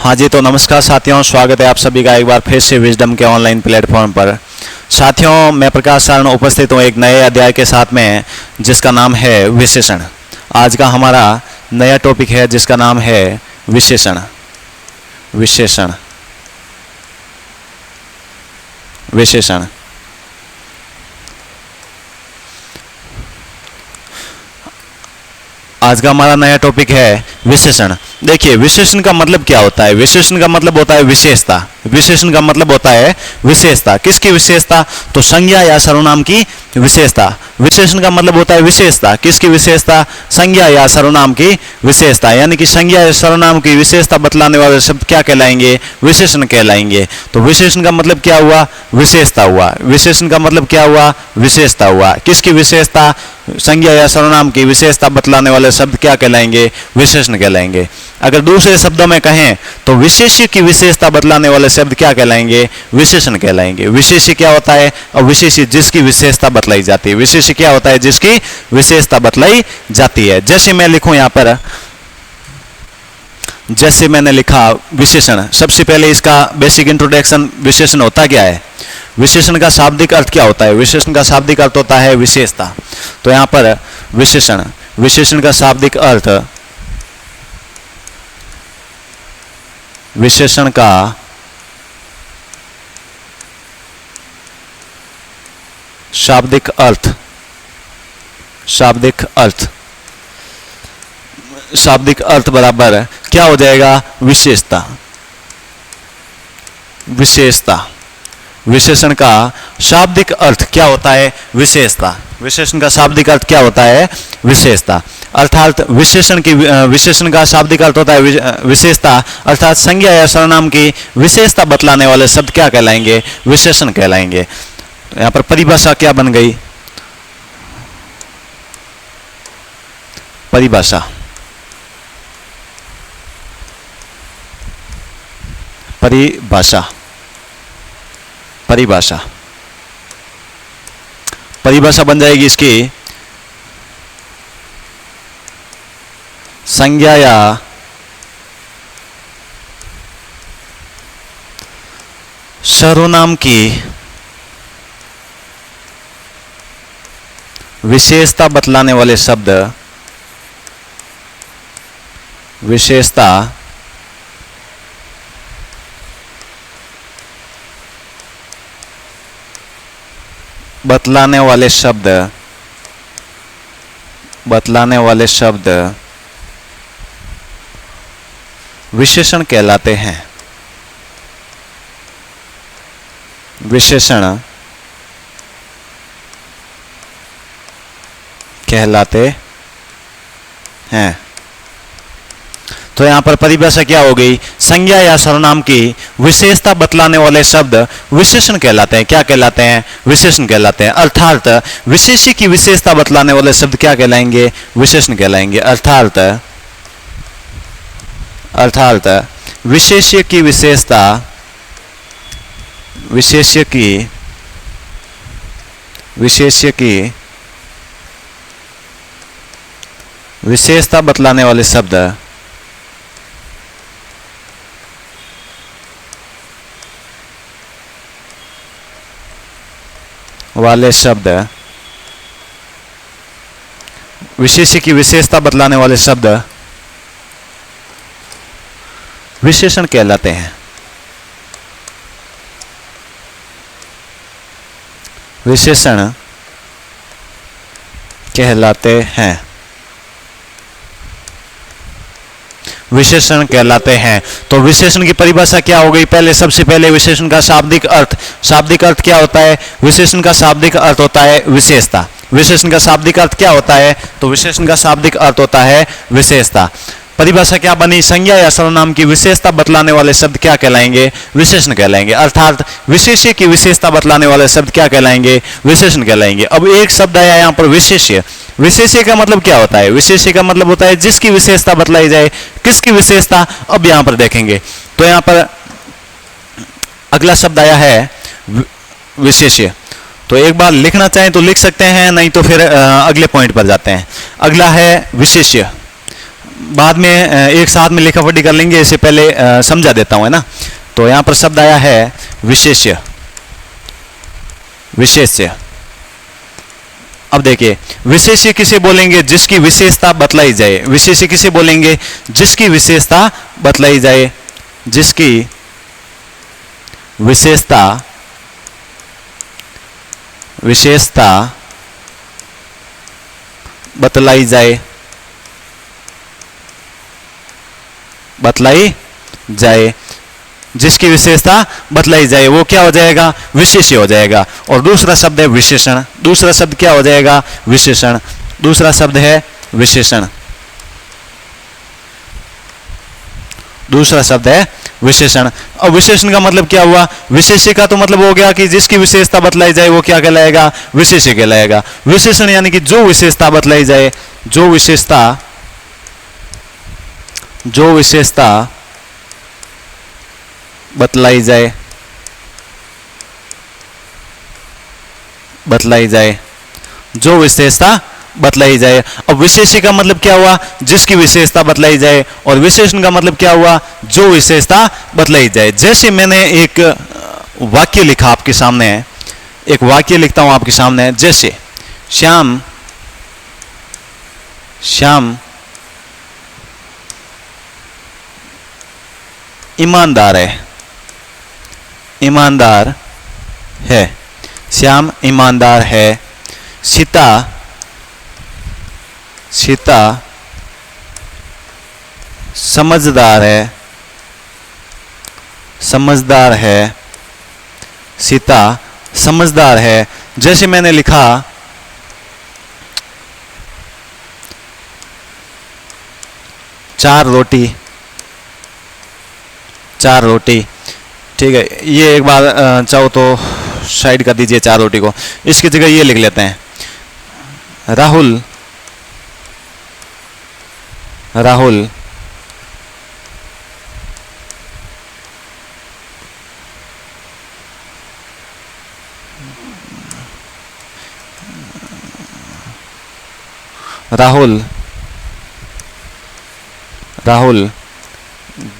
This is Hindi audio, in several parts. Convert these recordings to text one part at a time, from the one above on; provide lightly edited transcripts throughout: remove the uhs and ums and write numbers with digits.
हाँ जी, तो नमस्कार साथियों, स्वागत है आप सभी का एक बार फिर से विजडम के ऑनलाइन प्लेटफॉर्म पर। साथियों, मैं प्रकाश सारण उपस्थित हूँ एक नए अध्याय के साथ में, जिसका नाम है विशेषण। आज का हमारा नया टॉपिक है जिसका नाम है विशेषण। विशेषण विशेषण आज का हमारा नया टॉपिक है विशेषण। देखिए, विशेषण का मतलब क्या होता है? विशेषण का मतलब होता है विशेषता। विशेषण का मतलब होता है विशेषता। किसकी विशेषता? तो संज्ञा या सर्वनाम की विशेषता। विशेषण का मतलब होता है विशेषता। किसकी विशेषता? संज्ञा या सर्वनाम की विशेषता। यानी कि संज्ञा या सर्वनाम की विशेषता बतलाने वाले शब्द क्या कहलाएंगे? विशेषण कहलाएंगे। तो विशेषण का मतलब क्या हुआ? विशेषता हुआ। विशेषण का मतलब क्या हुआ? विशेषता हुआ। किसकी विशेषता? संज्ञा या सर्वनाम की विशेषता बतलाने वाले शब्द क्या कहलाएंगे? विशेषण कहलाएंगे। अगर दूसरे शब्दों में कहें तो विशेष्य की विशेषता बतलाने वाले शब्द क्या कहलाएंगे? विशेषण कहलाएंगे। विशेष्य क्या होता है? और विशेष्य जिसकी विशेषता बतलाई जाती है। विशेष्य क्या होता है? जिसकी विशेषता बतलाई जाती है। जैसे मैं लिखूं यहां पर, जैसे मैंने लिखा विशेषण, सबसे पहले इसका बेसिक इंट्रोडक्शन, विशेषण होता क्या है? विशेषण का शाब्दिक अर्थ क्या होता है? विशेषण का शाब्दिक अर्थ होता है विशेषता। तो यहां पर विशेषण, विशेषण का शाब्दिक अर्थ, विशेषण का शाब्दिक अर्थ, शाब्दिक अर्थ, शाब्दिक अर्थ बराबर क्या हो जाएगा? विशेषता। विशेषता। विशेषण का शाब्दिक अर्थ क्या होता है? विशेषता। विशेषण का शाब्दिक अर्थ क्या होता है? विशेषता। अर्थात विशेषण की, विशेषण का शाब्दिक अर्थ होता है विशेषता। अर्थात संज्ञा या सर्वनाम की विशेषता बतलाने वाले शब्द क्या कहलाएंगे? विशेषण कहलाएंगे। यहां पर परिभाषा क्या बन गई? परिभाषा। परिभाषा। परिभाषा। परिभाषा बन जाएगी इसकी संज्ञा या सर्वनाम की विशेषता बतलाने वाले शब्द, विशेषता बतलाने वाले शब्द, बतलाने वाले शब्द विशेषण कहलाते हैं। विशेषण कहलाते हैं। तो यहां पर परिभाषा क्या हो गई? संज्ञा या सर्वनाम की विशेषता बतलाने वाले शब्द विशेषण कहलाते हैं। क्या कहलाते हैं? विशेषण कहलाते हैं। अर्थात विशेष्य की विशेषता बतलाने वाले शब्द क्या कहलाएंगे? विशेषण कहलाएंगे। अर्थात विशेष्य की विशेषता, विशेष्य की विशेषता बतलाने वाले शब्द विशेष्य की विशेषता बतलाने वाले शब्द विशेषण कहलाते हैं। विशेषण कहलाते हैं। विशेषण कहलाते हैं। तो विशेषण की परिभाषा क्या हो गई? पहले, सबसे पहले विशेषण का शाब्दिक अर्थ। शाब्दिक अर्थ क्या होता है? विशेषण का शाब्दिक अर्थ होता है विशेषता। विशेषण का शाब्दिक अर्थ क्या होता है? तो विशेषण का शाब्दिक अर्थ होता है विशेषता। परिभाषा क्या बनी? संज्ञा या सर्वनाम की विशेषता बतलाने वाले शब्द क्या कहलाएंगे? विशेषण कहलाएंगे। अर्थात विशेष्य की विशेषता बतलाने वाले शब्द क्या कहलाएंगे? विशेषण कहलाएंगे। अब एक शब्द आया यहाँ पर विशेष्य। विशेष्य का मतलब क्या होता है? विशेष्य का मतलब होता है जिसकी विशेषता बतलाई जाए। किसकी विशेषता? अब यहाँ पर देखेंगे तो यहाँ पर अगला शब्द आया है विशेष्य। तो एक बार लिखना चाहें तो लिख सकते हैं, नहीं तो फिर अगले पॉइंट पर जाते हैं। अगला है विशेष्य। बाद में एक साथ में लिखा पढ़ी कर लेंगे, इससे पहले समझा देता हूं, है ना। तो यहां पर शब्द आया है विशेष्य। विशेष्य, अब देखिए विशेष्य किसे बोलेंगे? जिसकी विशेषता बतलाई जाए। विशेष्य किसे बोलेंगे? जिसकी विशेषता बतलाई जाए। जिसकी विशेषता बतलाई जाए, जिसकी विशेषता बतलाई जाए वो क्या हो जाएगा? विशेष्य हो जाएगा। और दूसरा शब्द है विशेषण। दूसरा शब्द क्या हो जाएगा? विशेषण। दूसरा शब्द है विशेषण। दूसरा शब्द है विशेषण। अब विशेषण का मतलब क्या हुआ? विशेष्य का तो मतलब हो गया कि जिसकी विशेषता बतलाई जाए वो क्या कहलाएगा? विशेष्य कहलाएगा। विशेषण यानी कि जो विशेषता बतलाई जाए, जो विशेषता बतलाई जाए, जो विशेषता बतलाई जाए। अब विशेष्य का मतलब क्या हुआ? जिसकी विशेषता बतलाई जाए। और विशेषण का मतलब क्या हुआ? जो विशेषता बतलाई जाए। जैसे मैंने एक वाक्य लिखा आपके सामने, एक वाक्य लिखता हूं आपके सामने, जैसे श्याम ईमानदार है, श्याम ईमानदार है। सीता समझदार है, सीता समझदार है। जैसे मैंने लिखा चार रोटी, ठीक है। ये एक बार चाहो तो साइड कर दीजिए चार रोटी को, इसकी जगह ये लिख लेते हैं राहुल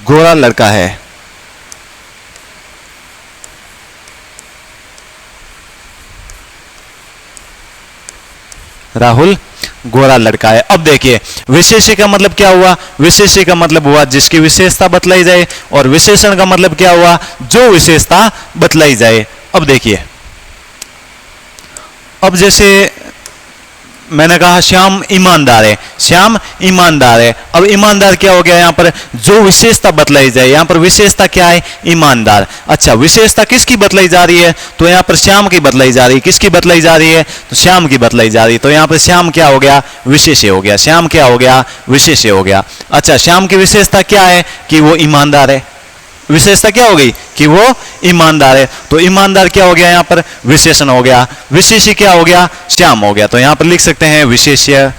गोरा लड़का है। राहुल गोरा लड़का है। अब देखिए विशेष्य का मतलब क्या हुआ? विशेष्य का मतलब हुआ जिसकी विशेषता बतलाई जाए। और विशेषण का मतलब क्या हुआ? जो विशेषता बतलाई जाए। अब देखिए, अब जैसे मैंने कहा श्याम ईमानदार है, श्याम ईमानदार है। अब ईमानदार क्या हो गया? यहां पर जो विशेषता बतलाई जाए, यहां पर विशेषता क्या है? ईमानदार। अच्छा, विशेषता किसकी बतलाई जा रही है? तो यहां पर श्याम की बतलाई जा रही है। किसकी बतलाई जा रही है? तो श्याम की बतलाई जा रही है। तो यहां पर श्याम क्या हो गया? विशेष्य हो गया। श्याम क्या हो गया? विशेष्य हो गया। अच्छा, श्याम की विशेषता क्या है? कि वो ईमानदार है। विशेषता क्या हो गई? कि वो ईमानदार है। तो ईमानदार क्या हो गया? यहां पर विशेषण हो गया। विशेष्य क्या हो गया? श्याम हो गया। तो यहां पर लिख सकते हैं विशेष्य।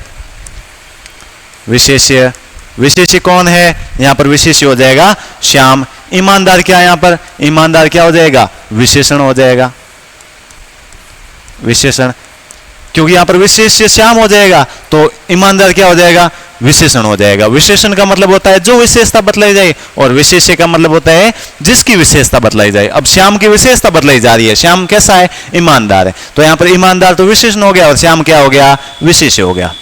विशेष्य कौन है? यहां पर विशेष्य हो जाएगा श्याम। ईमानदार क्या है? यहां पर ईमानदार क्या हो जाएगा? विशेषण हो जाएगा। विशेषण, क्योंकि यहां पर विशेष्य श्याम हो जाएगा तो ईमानदार क्या हो जाएगा? विशेषण हो जाएगा। विशेषण का मतलब होता है जो विशेषता बतलाई जाए, और विशेष्य का मतलब होता है जिसकी विशेषता बतलाई जाए। अब श्याम की विशेषता बतलाई जा रही है। श्याम कैसा है? ईमानदार है। तो यहां पर ईमानदार तो विशेषण हो गया और श्याम क्या हो गया? विशेष्य हो गया।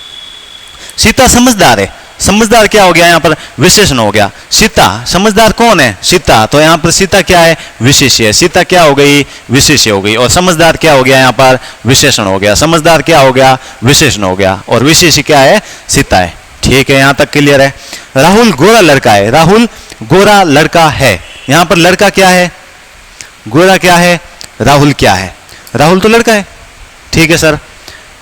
सीता समझदार है। समझदार क्या हो गया? यहां पर विशेषण हो गया। सीता, समझदार कौन है? सीता। तो यहां पर सीता क्या है? विशेष्य है। सीता क्या हो गई? विशेष्य हो गई। और समझदार क्या हो गया? यहां पर विशेषण हो गया। समझदार क्या हो गया? विशेषण हो गया। और विशेष्य क्या है? सीता है। ठीक है, यहां तक क्लियर है। राहुल गोरा लड़का है। राहुल गोरा लड़का है। यहां पर लड़का क्या है? गोरा क्या है? राहुल क्या है? राहुल तो लड़का है। ठीक है सर।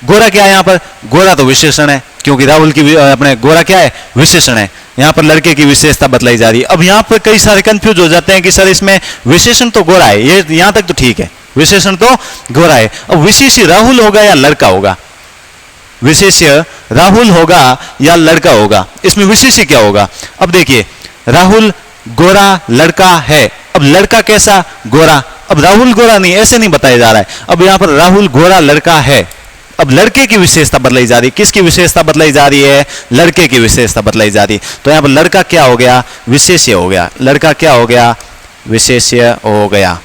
गोरा क्या है? यहां पर गोरा तो विशेषण है, क्योंकि राहुल की अपने गोरा क्या है? विशेषण है। यहां पर लड़के की विशेषता बतलाई जा रही है। अब यहां पर कई सारे कंफ्यूज हो जाते हैं कि सर इसमें विशेषण तो गोरा है, ये यहां तक तो ठीक है, विशेषण तो गोरा है। अब विशेष्य राहुल होगा या लड़का होगा? विशेष्य राहुल होगा या लड़का होगा? इसमें विशेष्य क्या होगा? अब देखिए, राहुल गोरा लड़का है। अब लड़का कैसा? गोरा। अब राहुल गोरा नहीं, ऐसे नहीं बताया जा रहा है। अब यहां पर राहुल गोरा लड़का है। अब लड़के की विशेषता बदलाई जा रही है। किसकी विशेषता बदलाई जा रही है? लड़के की विशेषता बदलाई जा रही है। तो यहां पर लड़का क्या हो गया? विशेष्य हो गया। लड़का क्या हो गया? विशेष्य हो गया।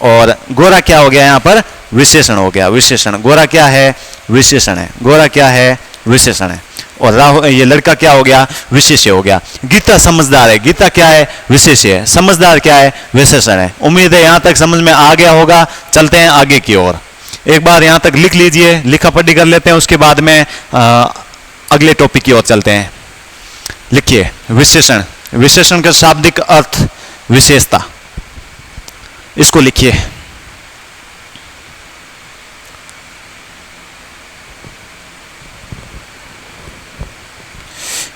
और गोरा क्या हो गया? यहां पर विशेषण हो गया। विशेषण, गोरा क्या है? विशेषण है। गोरा क्या है? विशेषण है। और राहुल, ये लड़का क्या हो गया? विशेष्य हो गया। गीता समझदार है। गीता क्या है? विशेष्य है। समझदार क्या है? विशेषण है। उम्मीद है यहां तक समझ में आ गया होगा। चलते हैं आगे की ओर। एक बार यहां तक लिख लीजिए, लिखा पढ़ी कर लेते हैं, उसके बाद में अगले टॉपिक की ओर चलते हैं। लिखिए विशेषण। विशेषण का शाब्दिक अर्थ विशेषता, इसको लिखिए।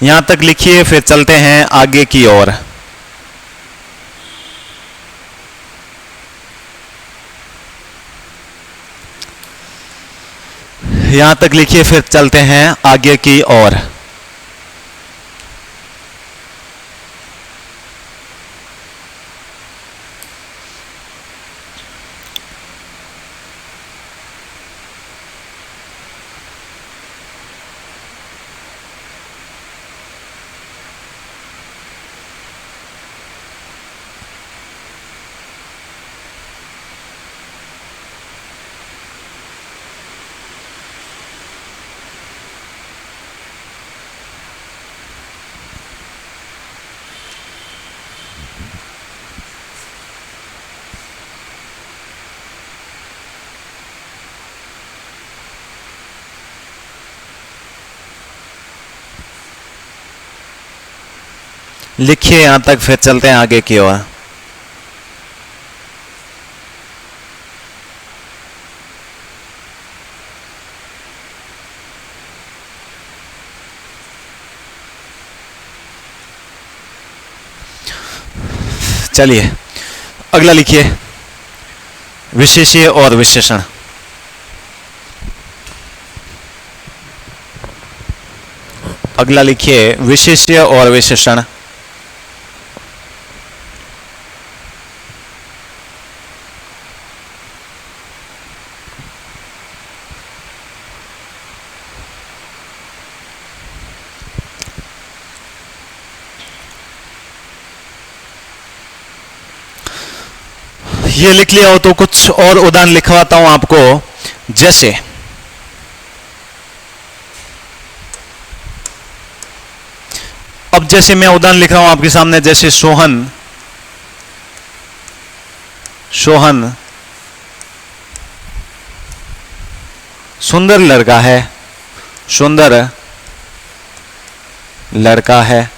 यहां तक लिखिए, फिर चलते हैं आगे की ओर। यहां तक लिखिए, फिर चलते हैं आगे की ओर। लिखिए यहां तक, फिर चलते हैं आगे की ओर। चलिए अगला लिखिए, विशेष्य और विशेषण। अगला लिखिए विशेष्य और विशेषण। ये लिख लिया हो तो कुछ और उदाहरण लिखवाता हूं आपको। जैसे अब जैसे मैं उदाहरण लिख रहा हूं आपके सामने, जैसे सोहन, सोहन सुंदर लड़का है। सुंदर लड़का है।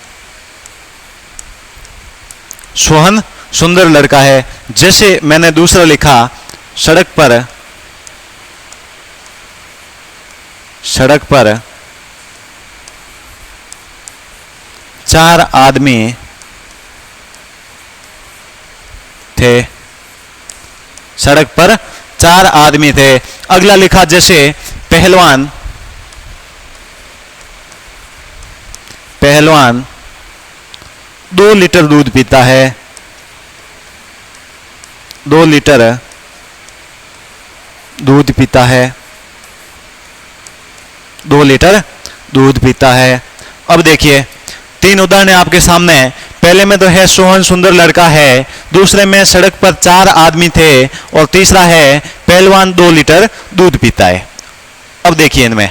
सोहन सुंदर लड़का है। जैसे मैंने दूसरा लिखा, सड़क पर, सड़क पर 4 आदमी थे। सड़क पर 4 आदमी थे। अगला लिखा जैसे पहलवान, पहलवान 2 लीटर दूध पीता है। 2 लीटर दूध पीता है। 2 लीटर दूध पीता है। अब देखिए 3 उदाहरण आपके सामने। पहले में तो है सोहन सुंदर लड़का है, दूसरे में सड़क पर 4 आदमी थे, और तीसरा है पहलवान 2 लीटर दूध पीता है। अब देखिए इनमें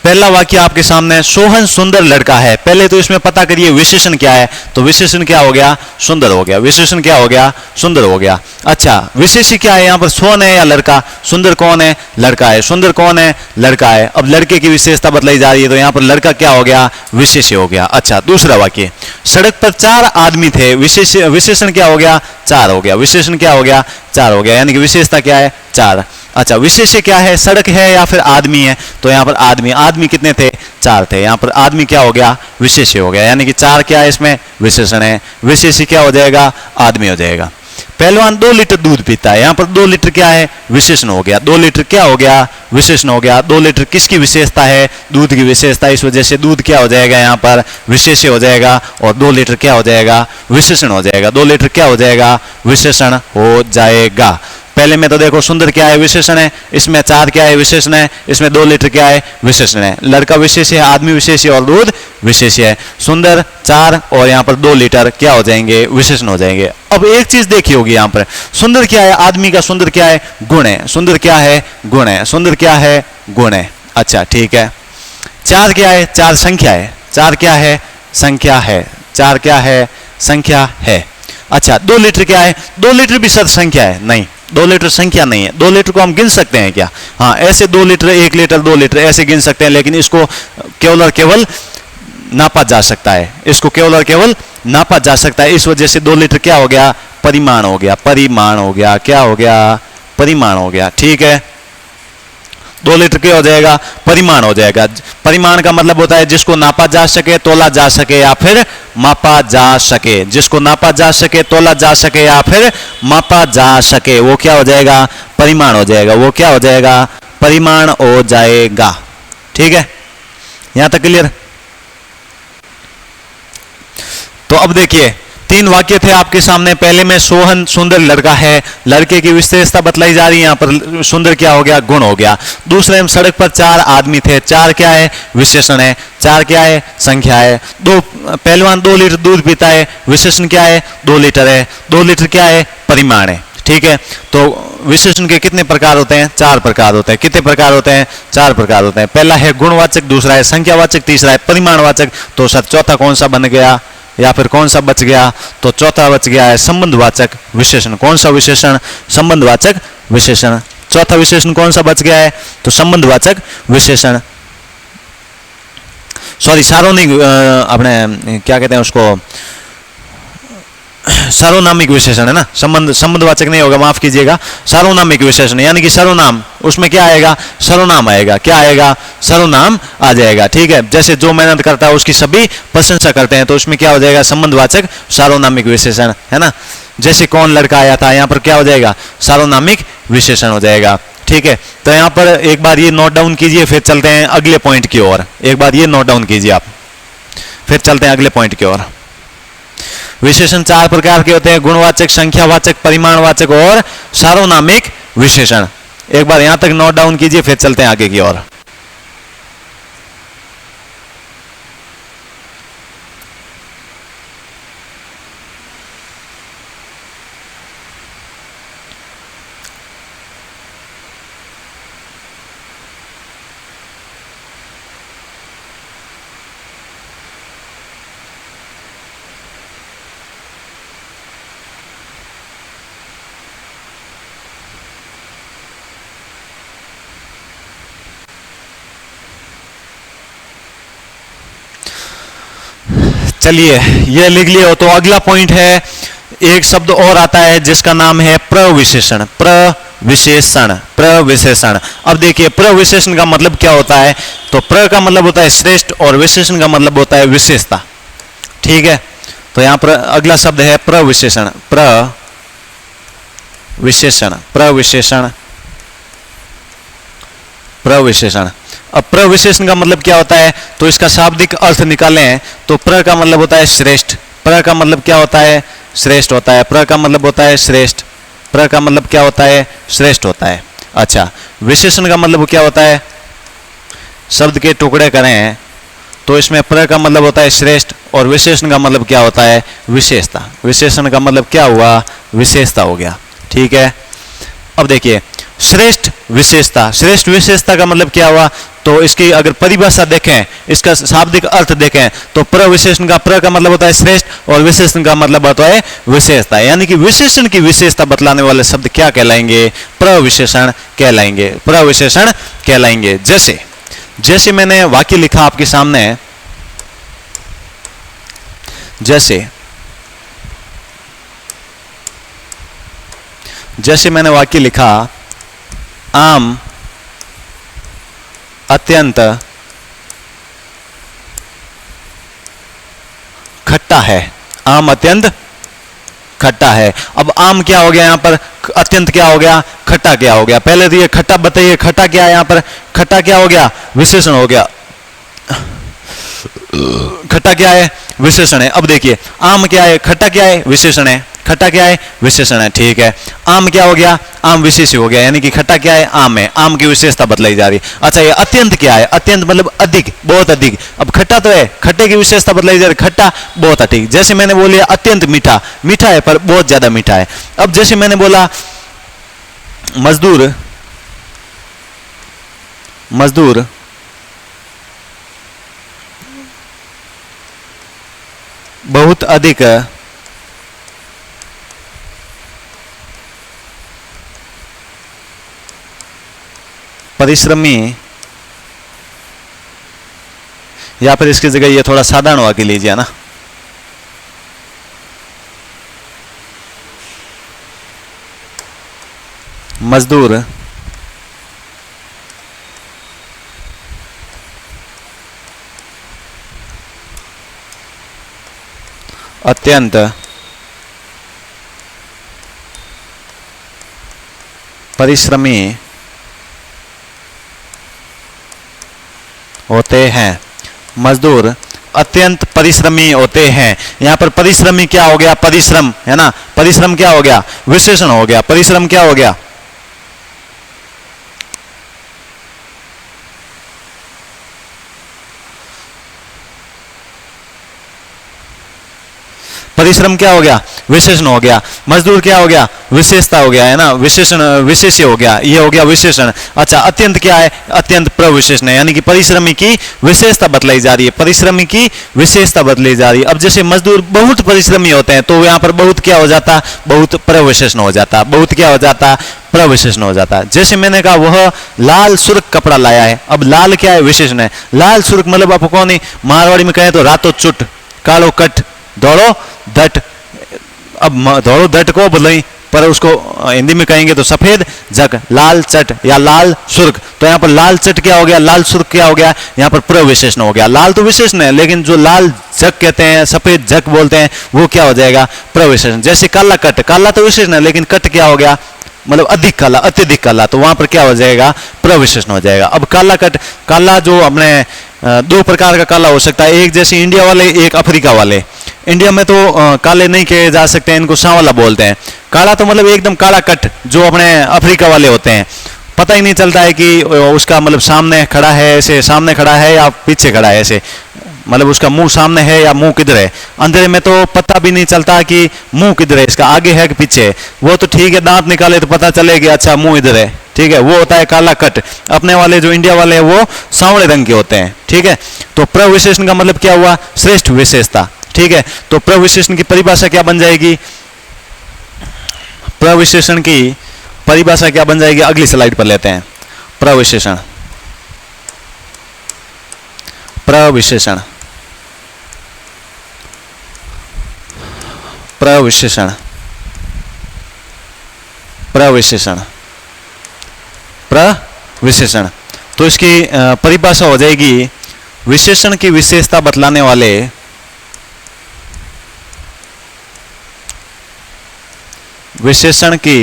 पहला वाक्य आपके सामने, सोहन सुंदर लड़का है। पहले तो इसमें पता करिए विशेषण क्या है। तो विशेषण क्या हो गया? सुंदर हो गया। विशेषण क्या हो गया? सुंदर हो गया। अच्छा, विशेष्य क्या है यहाँ पर? सोहन है या लड़का? सुंदर कौन है? लड़का है। सुंदर कौन है? लड़का है। अब लड़के की विशेषता बदलाई जा रही है, तो यहाँ पर लड़का क्या हो गया? विशेष्य हो गया। अच्छा, दूसरा वाक्य, सड़क पर 4 आदमी थे। विशेषण क्या हो गया? 4 हो गया। विशेषण क्या हो गया? 4 हो गया। यानी कि विशेषता क्या है? 4। अच्छा, विशेष्य क्या है? सड़क है या फिर आदमी है? तो यहाँ पर आदमी। आदमी कितने थे? 4 थे। यहाँ पर आदमी क्या हो गया? विशेष्य हो गया। यानी कि 4 क्या है? इसमें विशेषण है। विशेष्य क्या हो जाएगा? आदमी हो जाएगा। पहलवान 2 लीटर दूध पीता है, यहां पर 2 लीटर क्या है, विशेषण हो गया। 2 लीटर क्या हो गया, विशेषण हो गया। 2 लीटर किसकी विशेषता है, दूध की विशेषता, इस वजह से दूध क्या हो जाएगा, यहां पर विशेष्य हो जाएगा और 2 लीटर क्या हो जाएगा, विशेषण हो जाएगा। 2 लीटर क्या हो जाएगा, विशेषण हो जाएगा। पहले में तो देखो सुंदर क्या है, विशेषण है, इसमें 4 क्या है, विशेषण है, इसमें 2 लीटर क्या है, विशेषण है। लड़का विशेष है, आदमी विशेष है और दूध विशेष है। सुंदर 4 और यहाँ पर 2 लीटर क्या हो जाएंगे, विशेषण हो जाएंगे। अब एक चीज देखी होगी यहाँ पर, सुंदर क्या है, आदमी का सुंदर क्या है, गुण है। सुंदर क्या है, गुण है। सुंदर क्या है, गुण है। अच्छा ठीक है। 4 क्या है, 4 संख्या है। 4 क्या है, संख्या है। 4 क्या है, संख्या है। अच्छा 2 लीटर क्या है, 2 लीटर भी सर संख्या है, नहीं 2 लीटर संख्या नहीं है। 2 लीटर को हम गिन सकते हैं क्या, हाँ ऐसे 2 लीटर 1 लीटर 2 लीटर ऐसे गिन सकते हैं, लेकिन इसको केवल और केवल नापा जा सकता है, इसको केवल और केवल नापा जा सकता है। इस वजह से 2 लीटर क्या हो गया, परिमाण हो गया। परिमाण हो गया, क्या हो गया, परिमाण हो गया। ठीक है 2 लीटर क्या हो जाएगा, परिमाण हो जाएगा। परिमाण का मतलब होता है जिसको नापा जा सके, तोला जा सके या फिर मापा जा सके। जिसको नापा जा सके, तोला जा सके या फिर मापा जा सके, वो क्या हो जाएगा, परिमाण हो जाएगा। वो क्या हो जाएगा, परिमाण हो जाएगा। ठीक है यहां तक क्लियर। तो अब देखिए 3 वाक्य थे आपके सामने। पहले में सोहन सुंदर लड़का है, लड़के की विशेषता बतलाई जा रही है, यहाँ पर सुंदर क्या हो गया, गुण हो गया। दूसरे में सड़क पर 4 आदमी थे। 4 क्या है, विशेषण है। 4 क्या है, संख्या है। पहलवान 2 लीटर दूध पीता है, विशेषण क्या है, 2 लीटर है। 2 लीटर क्या है, परिमाण है। ठीक है तो विशेषण के कितने प्रकार होते हैं, 4 प्रकार होते हैं। कितने प्रकार होते हैं, 4 प्रकार होते हैं। पहला है गुणवाचक, दूसरा है संख्यावाचक, तीसरा है परिमाणवाचक। तो सर चौथा कौन सा बन गया या फिर कौन सा बच गया, तो चौथा बच गया है संबंधवाचक विशेषण। कौन सा विशेषण, संबंधवाचक विशेषण। चौथा विशेषण कौन सा बच गया है, तो संबंधवाचक विशेषण। सॉरी सार्वनिक, अपने क्या कहते हैं उसको, सार्वनामिक विशेषण है ना, संबंधवाचक नहीं होगा, माफ कीजिएगा, सार्वनामिक विशेषण यानी कि सर्वनाम, उसमें क्या आएगा, सर्वनाम आएगा। क्या आएगा, सर्वनाम आ जाएगा। ठीक है जैसे जो मेहनत करता है उसकी सभी प्रशंसा करते हैं, तो उसमें क्या हो जाएगा, संबंधवाचक सार्वनामिक विशेषण है ना। जैसे कौन लड़का आया था, यहाँ पर क्या हो जाएगा, सार्वनामिक विशेषण हो जाएगा। ठीक है तो यहाँ पर एक बार ये नोट डाउन कीजिए, फिर चलते हैं अगले पॉइंट की ओर। एक बार ये नोट डाउन कीजिए आप, फिर चलते हैं अगले पॉइंट की ओर। विशेषण 4 प्रकार के होते हैं, गुणवाचक, संख्यावाचक, परिमाणवाचक और सार्वनामिक विशेषण। एक बार यहां तक नोट डाउन कीजिए, फिर चलते हैं आगे की ओर। चलिए ये लिख लिया हो तो अगला पॉइंट है, एक शब्द और आता है जिसका नाम है प्रविशेषण। प्रविशेषण, प्रविशेषण। अब देखिए प्रविशेषण का मतलब क्या होता है, तो प्र का मतलब होता है श्रेष्ठ और विशेषण का मतलब होता है विशेषता। ठीक है तो यहां पर अगला शब्द है प्रविशेषण। प्रविशेषण, प्रविशेषण, प्रविशेषण। अब प्रविशेषण का मतलब क्या होता है, तो इसका शाब्दिक अर्थ निकालें तो प्र का मतलब होता है श्रेष्ठ। प्र का मतलब क्या होता है, श्रेष्ठ होता है। प्र का मतलब होता है श्रेष्ठ। प्र का मतलब क्या होता है, श्रेष्ठ होता है। अच्छा विशेषण का मतलब क्या होता है, शब्द के टुकड़े करें तो इसमें प्र का मतलब होता है श्रेष्ठ और विशेषण का मतलब क्या होता है, विशेषता। विशेषण का मतलब क्या हुआ, विशेषता हो गया। ठीक है अब देखिए श्रेष्ठ विशेषता, श्रेष्ठ विशेषता का मतलब क्या हुआ, तो इसकी अगर परिभाषा देखें, इसका शाब्दिक अर्थ देखें तो प्रविशेषण का प्र का मतलब होता है श्रेष्ठ और विशेषण का मतलब होता है विशेषता। यानी कि विशेषण की विशेषता बतलाने वाले शब्द क्या कहलाएंगे, प्रविशेषण कहलाएंगे। प्रविशेषण कहलाएंगे। जैसे जैसे मैंने वाक्य लिखा आपके सामने, जैसे मैंने वाक्य लिखा, आम अत्यंत खट्टा है। आम अत्यंत खट्टा है। अब आम क्या हो गया यहाँ पर, अत्यंत क्या हो गया, खट्टा क्या हो गया। पहले तो ये खट्टा बताइए, खट्टा क्या है यहाँ पर, खट्टा क्या हो गया, विशेषण हो गया। खट्टा क्या है, विशेषण है। अब देखिए आम क्या है, खट्टा क्या है, विशेषण है। खट्टा क्या है, विशेषण है, ठीक है। आम क्या हो गया, आम विशेष हो गया, यानी कि खट्टा क्या है, आम है, आम की विशेषता बतलाई जा रही। अच्छा ये अत्यंत क्या है, अत्यंत मतलब अधिक, बहुत अधिक। अब खट्टा तो है, खट्टे की विशेषता बतलाई जा रही, खट्टा बहुत अधिक। जैसे मैंने बोलिए अत्यंत मीठा, मीठा है पर बहुत ज्यादा मीठा है। अब जैसे मैंने बोला मजदूर, मजदूर बहुत अधिक परिश्रमी, या फिर इसकी जगह ये थोड़ा साधारण वाक्य लीजिए ना, मजदूर अत्यंत परिश्रमी होते हैं। मजदूर अत्यंत परिश्रमी होते हैं। यहां पर परिश्रमी क्या हो गया, परिश्रम है ना, परिश्रम क्या हो गया, विशेषण हो गया। परिश्रम क्या हो गया, परिश्रम क्या हो गया, विशेषण हो गया। मजदूर क्या हो गया, विशेषता हो गया, है ना, विशेषण, विशेष्य हो गया, ये हो गया विशेषण। अच्छा अत्यंत क्या है, अत्यंत प्रविशेषण है, यानी कि परिश्रमी की विशेषता बतलाई जा रही है, परिश्रमी की विशेषता बतलाई जा रही है। अब जैसे मजदूर बहुत परिश्रमी होते हैं तो यहाँ पर बहुत क्या हो जाता, बहुत प्रविशेषण हो जाता, बहुत क्या हो जाता, प्रविशेषण हो जाता। जैसे मैंने कहा वह लाल सुर्ख कपड़ा लाया है। अब लाल क्या है, विशेषण है। लाल सुर्ख मतलब आपको कौन, मारवाड़ी में कहें तो रातो चुट, कालो कट, दौड़ो दट। अब दौड़ो दट को बोले, पर उसको हिंदी में कहेंगे तो सफेद जग, लाल चट या लाल सुर्ख। तो यहाँ पर लाल चट क्या हो गया, लाल सुर्ख क्या हो गया, यहाँ पर प्रविशेषण हो गया। लाल तो विशेषण है, लेकिन जो लाल जग कहते हैं, सफेद जग बोलते हैं, वो क्या हो जाएगा, प्रविशेषण। जैसे काला कट, काला तो विशेषण है, लेकिन कट क्या हो गया, मतलब अधिक काला, अत्यधिक काला, तो वहां पर क्या हो जाएगा, प्रविशेषण हो जाएगा। अब काला कट, काला जो हमने दो प्रकार का काला हो सकता है, एक जैसे इंडिया वाले, एक अफ्रीका वाले। इंडिया में तो काले नहीं कहे जा सकते, इनको सांवला बोलते हैं। काला तो मतलब एकदम काला कट, जो अपने अफ्रीका वाले होते हैं, पता ही नहीं चलता है कि उसका मतलब सामने खड़ा है ऐसे, सामने खड़ा है या पीछे खड़ा है ऐसे, मतलब उसका मुंह सामने है या मुंह किधर है। अंधेरे में तो पता भी नहीं चलता कि मुंह किधर है, इसका आगे है कि पीछे है। वो तो ठीक है, दांत निकाले तो पता चले कि अच्छा मुंह इधर है, ठीक है, वो होता है काला कट। अपने वाले जो इंडिया वाले हैं वो सांवले रंग के होते हैं, ठीक है। तो प्रविशेषण का मतलब क्या हुआ, श्रेष्ठ विशेषता, ठीक है। तो प्रविशेषण की परिभाषा क्या बन जाएगी, प्रविशेषण की परिभाषा क्या बन जाएगी, अगली स्लाइड पर लेते हैं। प्रविशेषण, प्रविशेषण, प्रविशेषण, प्रविशेषण, प्रविशेषण। तो इसकी परिभाषा हो जाएगी, विशेषण की विशेषता बतलाने वाले विशेषण की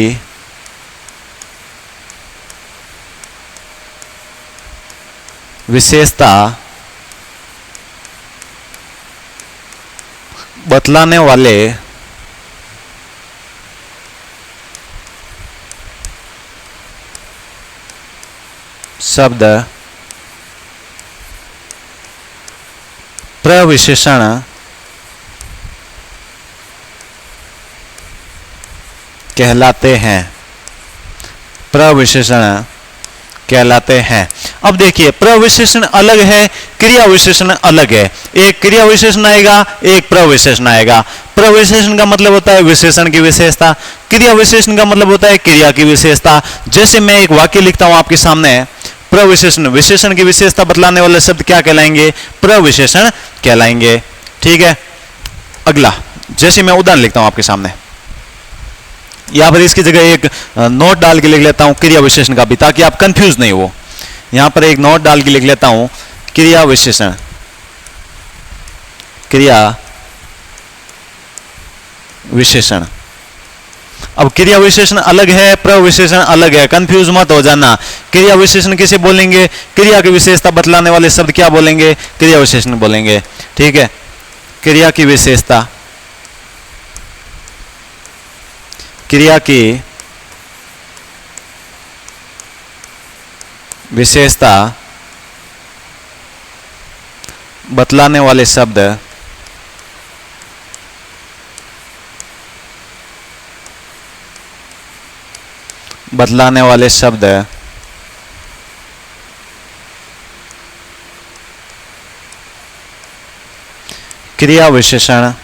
विशेषता बतलाने वाले शब्द प्रविशेषण कहलाते हैं, प्रविशेषण कहलाते हैं। अब देखिए प्रविशेषण अलग है, क्रिया विशेषण अलग है। एक क्रिया विशेषण आएगा, एक प्रविशेषण आएगा। प्रविशेषण का मतलब होता है विशेषण की विशेषता, क्रिया विशेषण का मतलब होता है क्रिया की विशेषता। जैसे मैं एक वाक्य लिखता हूं आपके सामने, प्रविशेषण, विशेषण की विशेषता बतलाने वाले शब्द क्या कहलाएंगे, प्रविशेषण कहलाएंगे, ठीक है। अगला, जैसे मैं उदाहरण लिखता हूं आपके सामने, यहां पर इसकी जगह एक नोट डाल के लिख लेता हूं क्रिया विशेषण का भी, ताकि आप कंफ्यूज नहीं हो। यहां पर एक नोट डाल के लिख लेता हूं क्रिया विशेषण, क्रिया विशेषण, अब क्रिया विशेषण अलग है, प्रविशेषण अलग है, कंफ्यूज मत हो जाना। क्रिया विशेषण किसे बोलेंगे? क्रिया की विशेषता बतलाने वाले शब्द क्या बोलेंगे? क्रिया विशेषण बोलेंगे। ठीक है, क्रिया की विशेषता, क्रिया की विशेषता बतलाने वाले शब्द क्रिया विशेषण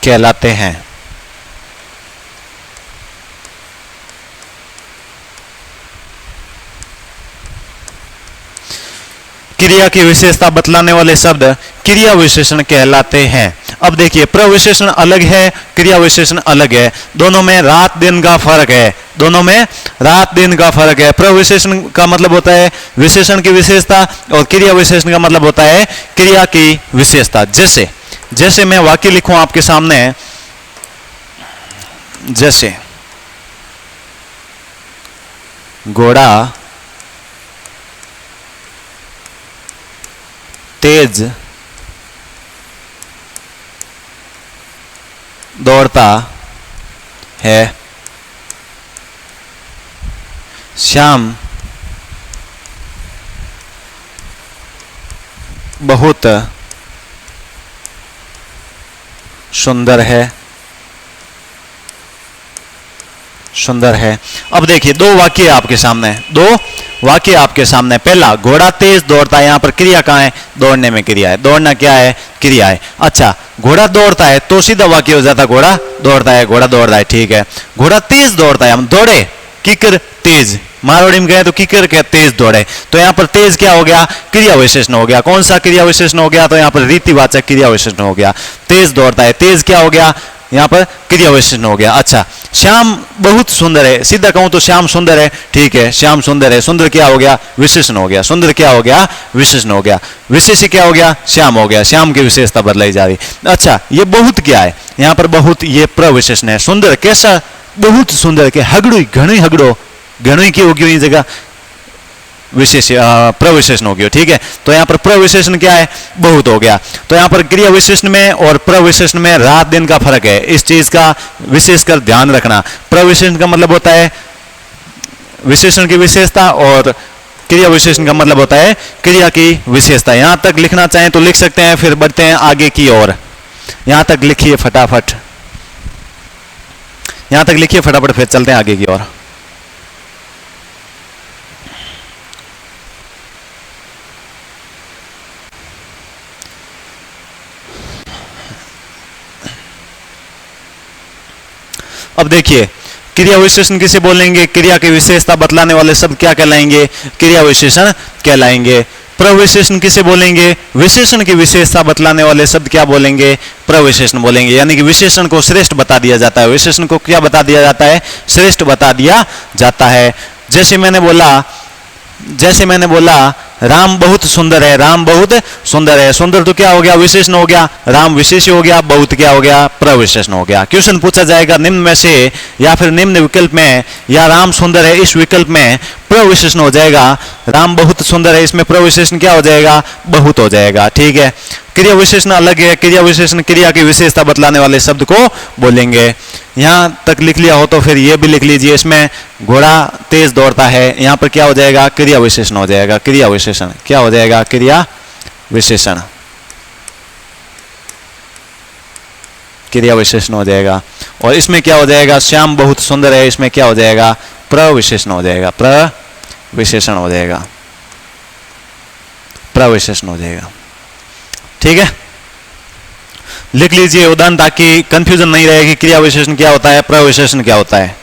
कहलाते हैं। क्रिया की विशेषता बतलाने वाले शब्द क्रिया विशेषण कहलाते हैं। अब देखिए, प्रविशेषण अलग है, क्रिया विशेषण अलग है, दोनों में रात दिन का फर्क है, दोनों में रात दिन का फर्क है। प्रविशेषण का मतलब होता है विशेषण की विशेषता और क्रिया विशेषण का मतलब होता है क्रिया की विशेषता। जैसे जैसे मैं वाक्य लिखूं आपके सामने, जैसे घोड़ा तेज दौड़ता है, श्याम बहुत सुंदर है, सुंदर है। अब देखिए, दो वाक्य आपके सामने, दो वाक्य आपके सामने। पहला, घोड़ा तेज दौड़ता है, यहां पर क्रिया कहां है? दौड़ने में क्रिया है, दौड़ना क्या है? क्रिया है। अच्छा, घोड़ा दौड़ता है तो सीधा वाक्य हो जाता घोड़ा दौड़ता है, घोड़ा दौड़ रहा है, ठीक है। घोड़ा तेज दौड़ता है, हम दौड़े, किकर तेज, मारवाड़ी में कहे तो किकर के तेज दौड़े, तो यहां पर तेज क्या हो गया? क्रिया विशेषण हो गया। कौन सा क्रिया विशेषण हो गया? तो यहां पर रीतिवाचक क्रिया विशेषण हो गया। तेज दौड़ता है, तेज क्या हो गया? यहां पर क्रिया विशेषण हो गया। अच्छा, श्याम बहुत सुंदर है, सीधा कहूं तो श्याम सुंदर है, ठीक है, श्याम सुंदर है, सुंदर क्या हो गया? विशेषण हो गया। सुंदर क्या हो गया? विशेषण हो गया। विशेष क्या हो गया? श्याम हो गया, श्याम की विशेषता बदलाई जा रही। अच्छा, ये बहुत क्या है? यहां पर बहुत ये प्रविशेषण है। सुंदर कैसा? बहुत सुंदर के, हगड़ू घणी हगड़ो, घणी की होगी जगह विशेष प्रविशेषण हो गया, ठीक है। तो यहां पर प्रविशेषण क्या है? बहुत हो गया। तो यहां पर क्रिया विशेषण में और प्रविशेषण में रात दिन का फर्क है, इस चीज का विशेषकर ध्यान रखना। प्रविशेषण का मतलब होता है विशेषण की विशेषता और क्रिया विशेषण का मतलब होता है क्रिया की विशेषता। यहां तक लिखना चाहें तो लिख सकते हैं, फिर बढ़ते हैं आगे की ओर। यहां तक लिखिए फटाफट, यहां तक लिखिए फटाफट, फिर चलते हैं आगे की ओर। अब देखिए, क्रिया विशेषण किसे बोलेंगे? क्रिया की विशेषता बतलाने वाले शब्द क्या कहलाएंगे? क्रिया विशेषण कहलाएंगे। प्रविशेषण किसे बोलेंगे? विशेषण की विशेषता बतलाने वाले शब्द क्या बोलेंगे? प्रविशेषण बोलेंगे। यानी कि विशेषण को श्रेष्ठ बता दिया जाता है। विशेषण को क्या बता दिया जाता है? श्रेष्ठ बता दिया जाता है। जैसे मैंने बोला राम बहुत सुंदर है, राम बहुत सुंदर है। सुंदर तो क्या हो गया? विशेषण हो गया। राम विशेष हो गया, बहुत क्या हो गया? प्रविशेषण हो गया। क्वेश्चन पूछा जाएगा निम्न में से या फिर निम्न विकल्प में, या राम सुंदर है इस विकल्प में प्रविशेषण हो जाएगा, राम बहुत सुंदर है इसमें प्रविशेषण क्या हो जाएगा? बहुत हो जाएगा, ठीक है। क्रिया विशेषण अलग है, क्रिया विशेषण क्रिया की विशेषता बतलाने वाले शब्द को बोलेंगे। यहां तक लिख लिया हो तो फिर ये भी लिख लीजिए, इसमें घोड़ा तेज दौड़ता है, यहां पर क्या हो जाएगा? क्रिया विशेषण हो जाएगा। क्रिया विशेषण क्या हो जाएगा? क्रिया विशेषण, क्रिया विशेषण हो जाएगा। और इसमें क्या हो जाएगा? श्याम बहुत सुंदर है, इसमें क्या हो जाएगा? प्रविशेषण हो जाएगा। प्रविशेषण हो जाएगा, प्रविशेषण हो जाएगा, ठीक है। लिख लीजिए उदाहरण ताकि कंफ्यूजन नहीं रहे कि क्रिया विशेषण क्या होता है, प्रविशेषण क्या होता है।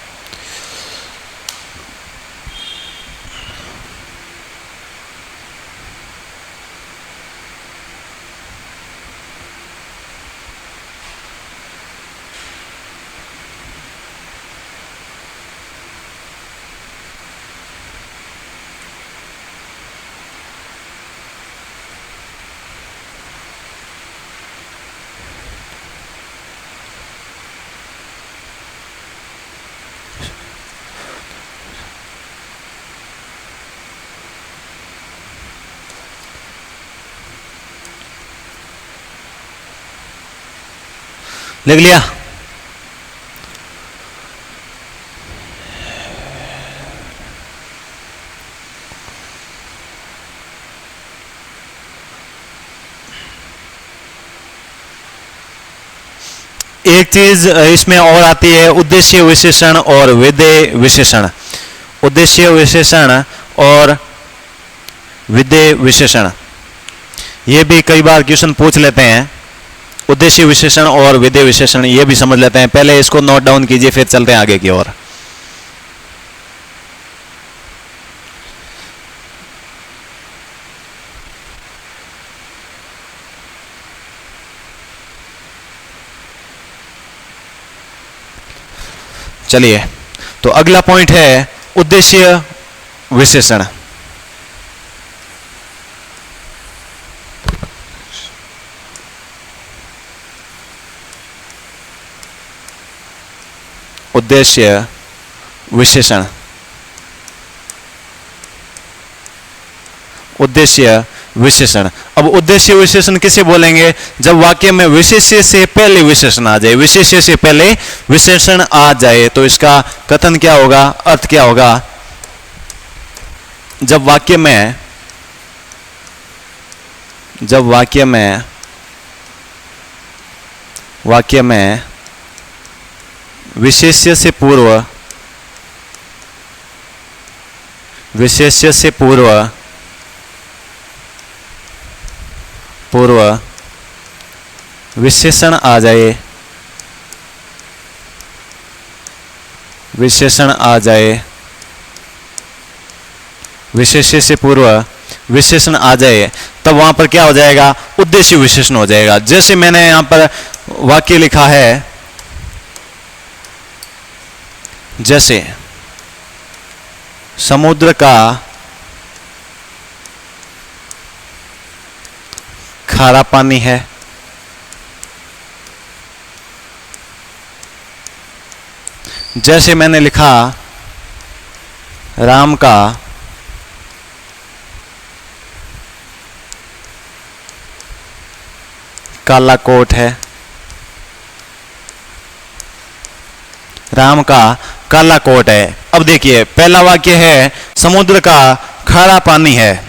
लिख लिया? एक चीज इसमें और आती है, उद्देश्य विशेषण और विधेय विशेषण। उद्देश्य विशेषण और विधेय विशेषण, ये भी कई बार क्वेश्चन पूछ लेते हैं। उद्देश्य विशेषण और विधेय विशेषण ये भी समझ लेते हैं। पहले इसको नोट डाउन कीजिए, फिर चलते हैं आगे की ओर। चलिए, तो अगला पॉइंट है उद्देश्य विशेषण। उद्देश्य विशेषण, उद्देश्य विशेषण। अब उद्देश्य विशेषण किसे बोलेंगे? जब वाक्य में विशेष्य से पहले विशेषण आ जाए, विशेष्य से पहले विशेषण आ जाए तो इसका कथन क्या होगा, अर्थ क्या होगा? जब वाक्य में विशेष्य से पूर्व विशेषण आ जाए, विशेष्य से पूर्व विशेषण आ जाए, तब वहां पर क्या हो जाएगा? उद्देश्य विशेषण हो जाएगा। जैसे मैंने यहां पर वाक्य लिखा है, जैसे समुद्र का खारा पानी है, जैसे मैंने लिखा राम का काला कोट है, राम का काला कोट है। अब देखिए, पहला वाक्य है समुद्र का खारा पानी है,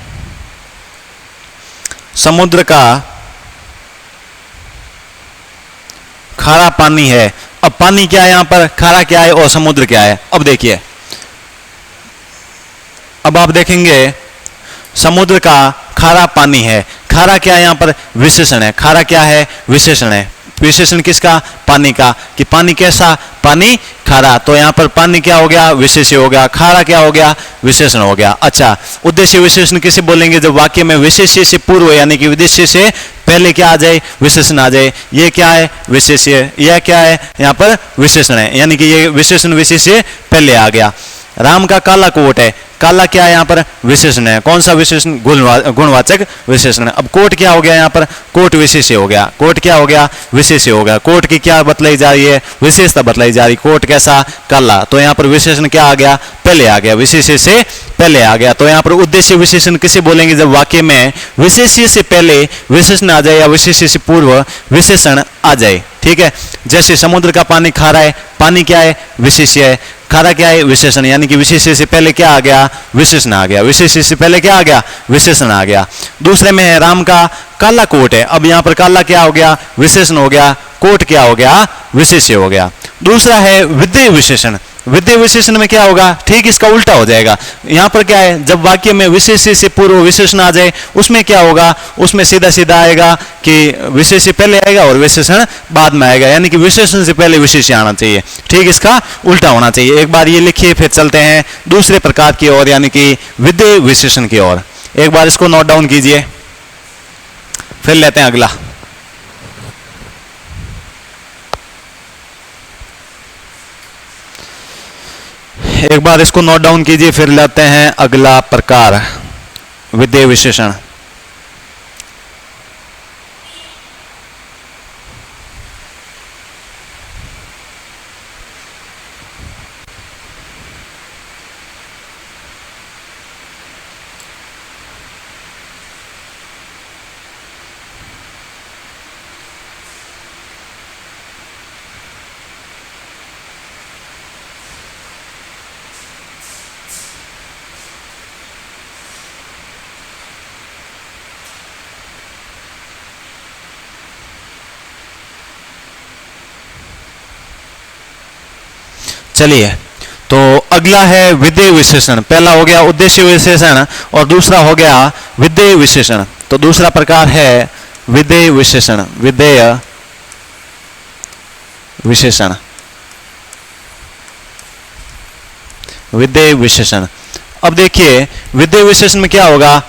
समुद्र का खारा पानी है। अब पानी क्या है यहां पर, खारा क्या है और समुद्र क्या है? अब देखिए, अब आप देखेंगे समुद्र का खारा पानी है, खारा क्या है यहां पर? विशेषण है। खारा क्या है? विशेषण है। विशेषण किसका? पानी का। कि पानी कैसा? पानी खारा। तो यहां पर पानी क्या हो गया? विशेष्य हो गया। खारा क्या हो गया? विशेषण हो गया। अच्छा, उद्देश्य विशेषण किसे बोलेंगे? जब वाक्य में विशेष्य से पूर्व यानी कि उद्देश्य से पहले क्या आ जाए? विशेषण आ जाए। ये क्या है? विशेष्य। यह क्या है? यहां पर विशेषण है, यानी कि ये विशेषण विशेष्य पहले आ गया। राम का काला कोट है, काला क्या है यहां पर? विशेषण है। कौन सा विशेषण? गुणवाचक विशेषण। अब कोट क्या हो गया यहां पर? कोट विशेष्य हो गया। कोट क्या हो गया? विशेष्य हो गया। कोट की क्या बतलाई जा रही है? विशेषता बतलाई जा रही। कोट कैसा? काला। तो यहां पर विशेषण क्या आ गया? पहले आ गया, विशेष्य से पहले आ गया। तो यहां पर उद्देश्य विशेषण किसे बोलेंगे? जब वाक्य में विशेष्य से पहले विशेषण आ जाए या विशेष्य से पूर्व विशेषण आ जाए। ठीक है, जैसे समुद्र का पानी खारा है, पानी क्या है? विशेष्य है। खारा क्या है? विशेषण, यानी कि विशेष्य से पहले क्या आ गया? विशेषण आ गया। विशेष्य से पहले क्या आ गया? विशेषण आ गया। दूसरे में है राम का काला कोट है। अब यहां पर काला क्या हो गया? विशेषण हो गया। कोट क्या हो गया? विशेष्य हो गया। दूसरा है विधेय विशेषण। विधेय विशेषण में क्या होगा? ठीक इसका उल्टा हो जाएगा। यहां पर क्या है? जब वाक्य में विशेष्य से पूर्व विशेषण आ जाए, उसमें क्या होगा? उसमें सीधा सीधा आएगा कि विशेष्य पहले आएगा और विशेषण बाद में आएगा, यानी कि विशेषण से पहले विशेष्य आना चाहिए। ठीक इसका उल्टा होना चाहिए। एक बार ये लिखिए, फिर चलते हैं दूसरे प्रकार की ओर, यानी कि विधेय विशेषण की ओर। एक बार इसको नोट डाउन कीजिए, फिर लेते हैं अगला। एक बार इसको नोट डाउन कीजिए, फिर लेते हैं अगला प्रकार, विधेय विशेषण। चलिए, तो अगला है विधेय विशेषण। पहला हो गया उद्देश्य विशेषण और दूसरा हो गया विधेय विशेषण। तो दूसरा प्रकार है विधेय विशेषण। विधेय विशेषण, विधेय विशेषण। अब देखिए विधेय विशेषण में क्या होगा,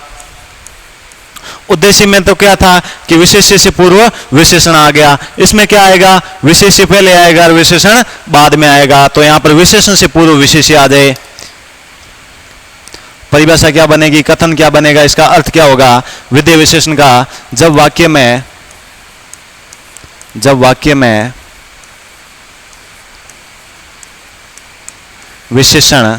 उद्देश्य में तो क्या था कि विशेष्य से पूर्व विशेषण आ गया, इसमें क्या आएगा, विशेष्य पहले आएगा और विशेषण बाद में आएगा। तो यहां पर विशेषण से पूर्व विशेष्य आ जाए, परिभाषा क्या बनेगी, कथन क्या बनेगा, इसका अर्थ क्या होगा विधेय विशेषण का। जब वाक्य में विशेषण,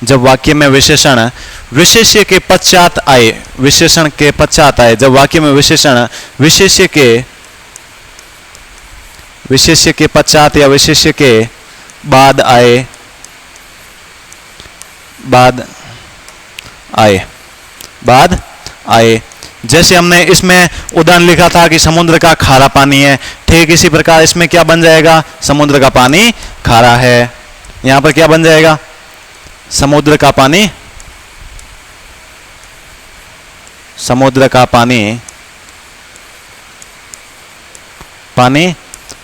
जब वाक्य में विशेषण विशेष्य के पश्चात आए, विशेषण के पश्चात आए, जब वाक्य में विशेषण विशेष्य के पश्चात या विशेष्य के बाद आए, बाद आए। जैसे हमने इसमें उदाहरण लिखा था कि समुद्र का खारा पानी है, ठीक इसी प्रकार इसमें क्या बन जाएगा, समुद्र का पानी खारा है। यहां पर क्या बन जाएगा, समुद्र का पानी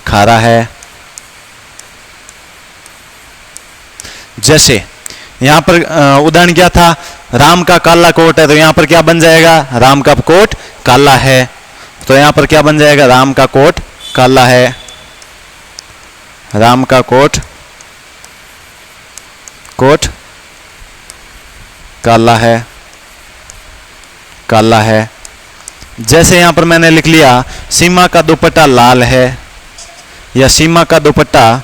खारा है। जैसे यहां पर उदाहरण क्या था, राम का काला कोट है, तो यहां पर क्या बन जाएगा, राम का कोट काला है। तो यहां पर क्या बन जाएगा, राम का कोट काला है, राम का कोट काला है। जैसे यहां पर मैंने लिख लिया सीमा का दुपट्टा लाल है, या सीमा का दुपट्टा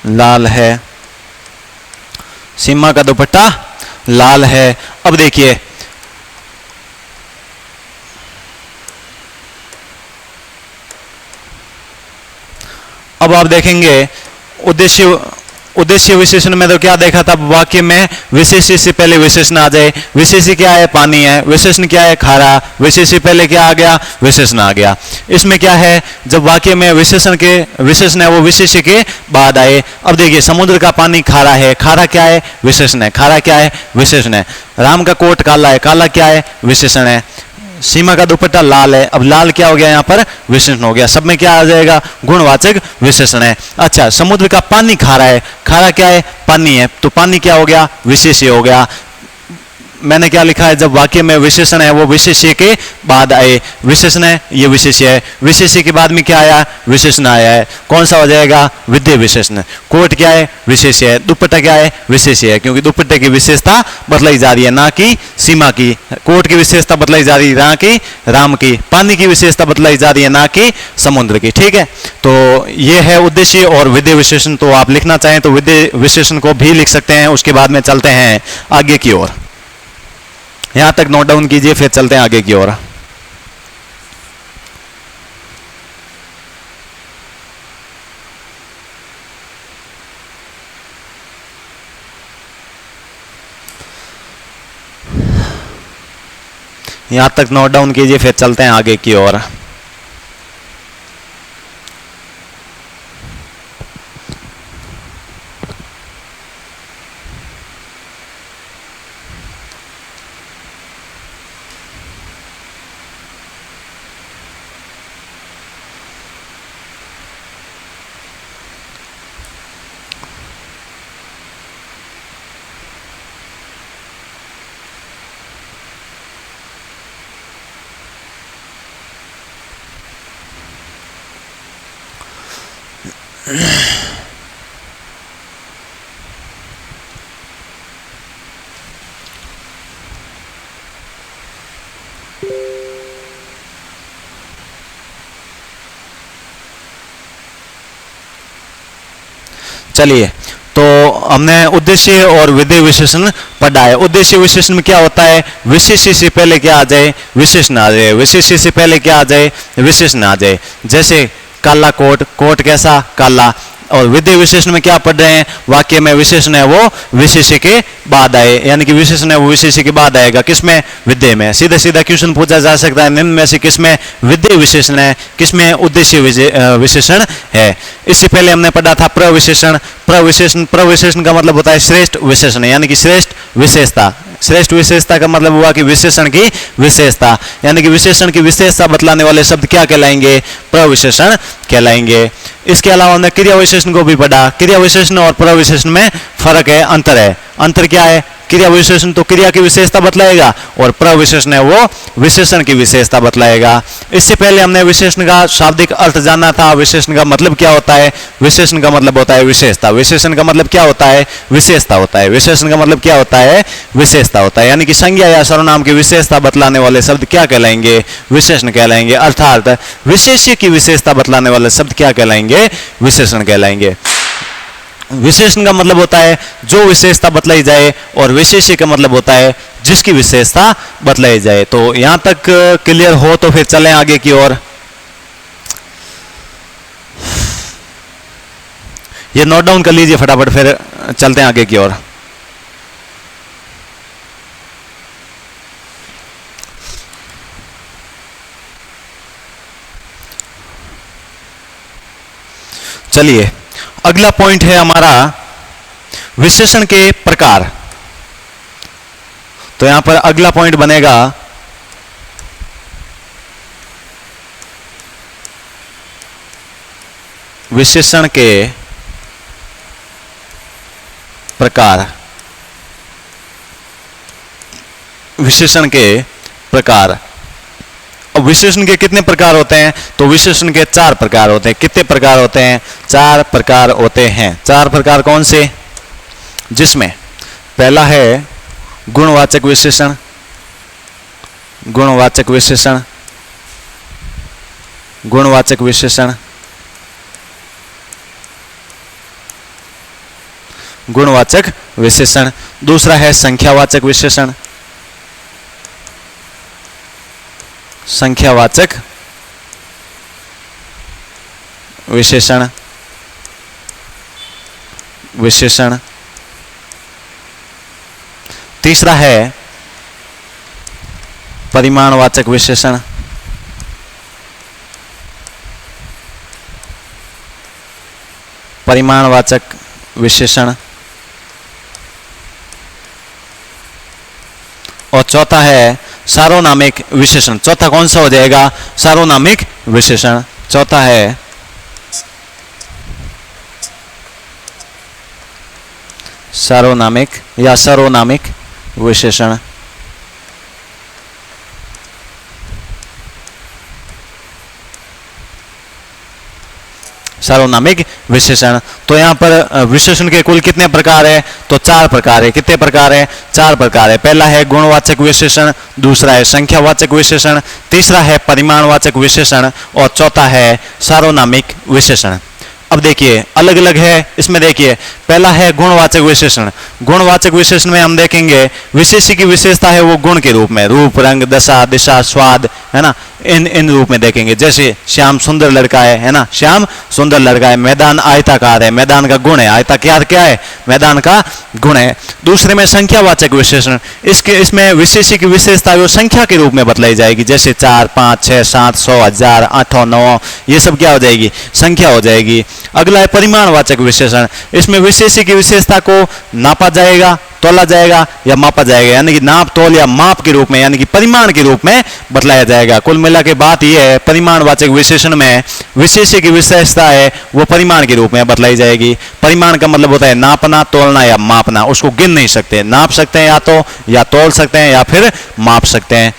लाल है, सीमा का दुपट्टा लाल है। अब देखिए अब आप देखेंगे उद्देश्य विशेषण में तो क्या देखा था, वाक्य में विशेष्य से पहले विशेषण आ जाए। विशेष्य क्या है, पानी है, विशेषण क्या है, खारा, विशेष्य पहले क्या आ गया, विशेषण आ गया। इसमें क्या है, जब वाक्य में विशेषण है वो विशेष्य के बाद आए। अब देखिए समुद्र का पानी खारा है, खारा क्या है, विशेषण है, खारा क्या है, विशेषण है। राम का कोट काला है, काला क्या है, विशेषण है। सीमा का दुपट्टा लाल है, अब लाल क्या हो गया, यहां पर विशेषण हो गया। सब में क्या आ जाएगा, गुणवाचक विशेषण है। अच्छा, समुद्र का पानी खारा है, खारा क्या है, पानी है, तो पानी क्या हो गया, विशेष्य हो गया। मैंने क्या लिखा है, जब वाक्य में विशेषण है वो विशेष्य के बाद आए। विशेषण है, ये विशेष्य है, विशेष्य के बाद में क्या आया, विशेषण आया है। कौन सा हो जाएगा, विधेय विशेषण। कोट क्या है, विशेष्य है, दुपट्टा क्या है, विशेष्य है, क्योंकि दुपट्टे की विशेषता बदलाई जा रही है, ना कि सीमा की। कोट की विशेषता बदलाई जा रही है, ना कि राम की। पानी की विशेषता बदलाई जा रही है, ना कि समुद्र की। ठीक है, तो ये है उद्देश्य और विधेय विशेषण। तो आप लिखना चाहें तो विधेय विशेषण को भी लिख सकते हैं। उसके बाद में चलते हैं आगे की ओर, यहां तक नोट डाउन कीजिए, फिर चलते हैं आगे की ओर। यहां तक नोट डाउन कीजिए, फिर चलते हैं आगे की ओर। चलिए, तो हमने उद्देश्य और विधेय विशेषण पढ़ा है। उद्देश्य विशेषण में क्या होता है, विशेष्य से पहले क्या आ जाए, विशेषण आ जाए, विशेष्य से पहले क्या आ जाए, विशेषण आ जाए। जैसे काला कोट, कोट कैसा, काला। और विधेय विशेषण में क्या पढ़ रहे हैं, वाक्य में विशेषण है वो विशेष्य के बाद आए, यानी कि विशेषण है वो विशेष्य के बाद आएगा, किसमें, विधेय में। सीधा सीधा क्वेश्चन पूछा जा सकता है, निम्न में से किसमें विधेय विशेषण है, किसमें उद्देश्य विशेषण है। इससे पहले हमने पढ़ा था प्रविशेषण। प्रविशेषण का मतलब होता है श्रेष्ठ विशेषण, यानी कि श्रेष्ठ विशेषता। श्रेष्ठ विशेषता का मतलब हुआ कि विशेषण की विशेषता, यानी कि विशेषण की विशेषता बतलाने वाले शब्द क्या कहलाएंगे, प्रविशेषण कहलाएंगे। इसके अलावा हमने क्रिया विशेषण को भी पढ़ा। क्रिया विशेषण और प्रविशेषण में फर्क है, अंतर है। अंतर क्या है, क्रिया विशेषण तो क्रिया की विशेषता बतलाएगा और प्रविशेषण है वो विशेषण की विशेषता बतलाएगा। इससे पहले हमने विशेषण का शाब्दिक अर्थ जाना था। विशेषण का मतलब क्या होता है, विशेषण का मतलब होता है विशेषता। विशेषण का मतलब क्या होता है, विशेषता होता है। विशेषण का मतलब क्या होता है, विशेषता होता है, यानी कि संज्ञा या सर्वनाम की विशेषता बतलाने वाले शब्द क्या कहलाएंगे, विशेषण कहलाएंगे। अर्थात विशेष्य की विशेषता बतलाने वाले शब्द क्या कहलाएंगे, विशेषण कहलाएंगे। विशेषण का मतलब होता है जो विशेषता बतलाई जाए और विशेष्य का मतलब होता है जिसकी विशेषता बतलाई जाए। तो यहां तक क्लियर हो तो फिर चलें आगे की ओर। ये नोट डाउन कर लीजिए फटाफट, फिर चलते हैं आगे की ओर। चलिए, अगला पॉइंट है हमारा विशेषण के प्रकार। तो यहां पर अगला पॉइंट बनेगा विशेषण के प्रकार। विशेषण के प्रकार। अब विशेषण के कितने प्रकार होते हैं, तो विशेषण के 4 प्रकार होते हैं। कितने प्रकार होते हैं, 4 प्रकार होते हैं। 4 प्रकार कौन से, जिसमें पहला है गुणवाचक विशेषण। गुणवाचक विशेषण, गुणवाचक विशेषण, गुणवाचक विशेषण। दूसरा है संख्यावाचक विशेषण। संख्यावाचक विशेषण, विशेषण। तीसरा है परिमाणवाचक विशेषण। परिमाणवाचक विशेषण। और चौथा है सार्वनामिक विशेषण। चौथा कौन सा हो जाएगा, सार्वनामिक विशेषण। चौथा है सार्वनामिक या सर्वनामिक विशेषण। सार्वनामिक विशेषण। तो यहां पर विशेषण के कुल कितने प्रकार है, तो 4 प्रकार है। कितने प्रकार है, 4 प्रकार है। पहला है गुणवाचक विशेषण, दूसरा है संख्यावाचक विशेषण, तीसरा है परिमाणवाचक विशेषण और चौथा है सार्वनामिक विशेषण। अब देखिए अलग अलग है इसमें। देखिए पहला है गुणवाचक विशेषण। गुणवाचक विशेषण में हम देखेंगे विशेष्य की विशेषता है वो गुण के रूप में, रूप, रंग, दशा, दिशा, स्वाद, है ना, इन रूप में देखेंगे। जैसे श्याम सुंदर लड़का है ना, श्याम सुंदर लड़का है। मैदान आयताकार है, मैदान का गुण है। आयताकार क्या है, मैदान का गुण है। दूसरे में संख्यावाचक विशेषण। इसमें विशेष्य की विशेषता वो संख्या के रूप में बतलाई जाएगी। जैसे 4, 5, 6, 7, 100, 1000, 8, 9, ये सब क्या हो जाएगी, संख्या हो जाएगी। अगला है परिमाणवाचक विशेषण। इसमें विशेष्य की विशेषता को नापा जाएगा, तोला जाएगा या मापा जाएगा, यानी कि नाप, तोल या माप के रूप में, यानी कि परिमाण के रूप में बतलाया जाएगा। कुल मिला के बात यह है, परिमाणवाचक विशेषण में विशेष्य की विशेषता है वो परिमाण के रूप में बतलाई जाएगी। परिमाण का मतलब होता है नापना, तोलना या मापना। उसको गिन नहीं सकते, नाप सकते हैं या तो, या तोल सकते हैं या फिर माप सकते हैं।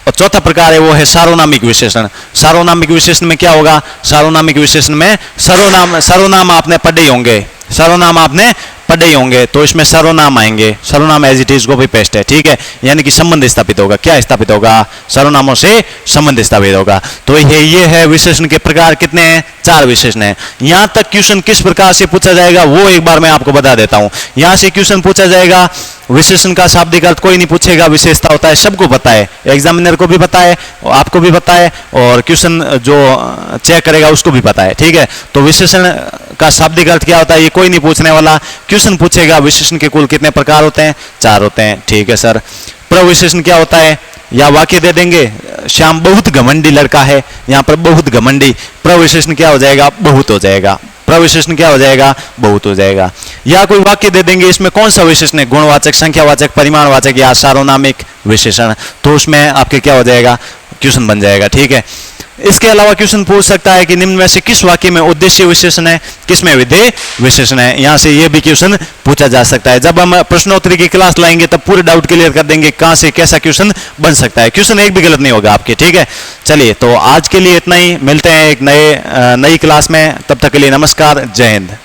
और चौथा प्रकार है वो है सार्वनामिक विशेषण। सार्वनामिक विशेषण में क्या होगा, सार्वनामिक विशेषण में सर्वनाम आपने पढ़े होंगे। सर्वनाम आपने पढ़े ही होंगे, तो इसमें सर्वनाम आएंगे, सर्वनाम as it is copy paste है, ठीक है, यानी कि संबंध स्थापित होगा। क्या स्थापित होगा? सर्वनामों से संबंध स्थापित होगा। तो ये है विशेषण के प्रकार, कितने हैं? 4 विशेषण है। यहां तक क्वेश्चन किस प्रकार से पूछा जाएगा वो एक बार मैं आपको बता देता हूं। यहां से क्वेश्चन पूछा जाएगा, विशेषण का शाब्दिक अर्थ कोई नहीं पूछेगा, विशेषता होता है, सबको पता है, एग्जामिनर को भी पता है, आपको भी पता है, और क्वेश्चन जो चेक करेगा उसको भी पता है, ठीक है। तो विशेषण का शाब्दिक अर्थ क्या होता है ये कोई नहीं पूछने वाला। क्वेश्चन पूछेगा विशेषण के कुल कितने प्रकार होते हैं? 4 होते हैं, ठीक है सर। प्रविशेषण क्या होता है? या वाक्य दे देंगे, श्याम बहुत घमंडी लड़का है, यहां पर बहुत घमंडी, प्रविशेषण क्या हो जाएगा? बहुत हो जाएगा। प्रविशेषण क्या हो जाएगा? बहुत हो जाएगा। या कोई वाक्य दे देंगे, इसमें कौन सा विशेषण है? गुणवाचक, संख्यावाचक, परिमाणवाचक या सार्वनामिक विशेषण, तो उसमें आपके क्या हो जाएगा? क्वेश्चन बन जाएगा, ठीक है। इसके अलावा क्वेश्चन पूछ सकता है कि निम्न में से किस वाक्य में उद्देश्य विशेषण है, किसमें विधेय विशेषण है। यहां से ये भी क्वेश्चन पूछा जा सकता है। जब हम प्रश्नोत्तरी की क्लास लाएंगे तब पूरे डाउट क्लियर कर देंगे कहां से कैसा क्वेश्चन बन सकता है। क्वेश्चन एक भी गलत नहीं होगा आपके, ठीक है। चलिए, तो आज के लिए इतना ही, मिलते हैं एक नई क्लास में, तब तक के लिए नमस्कार, जय हिंद।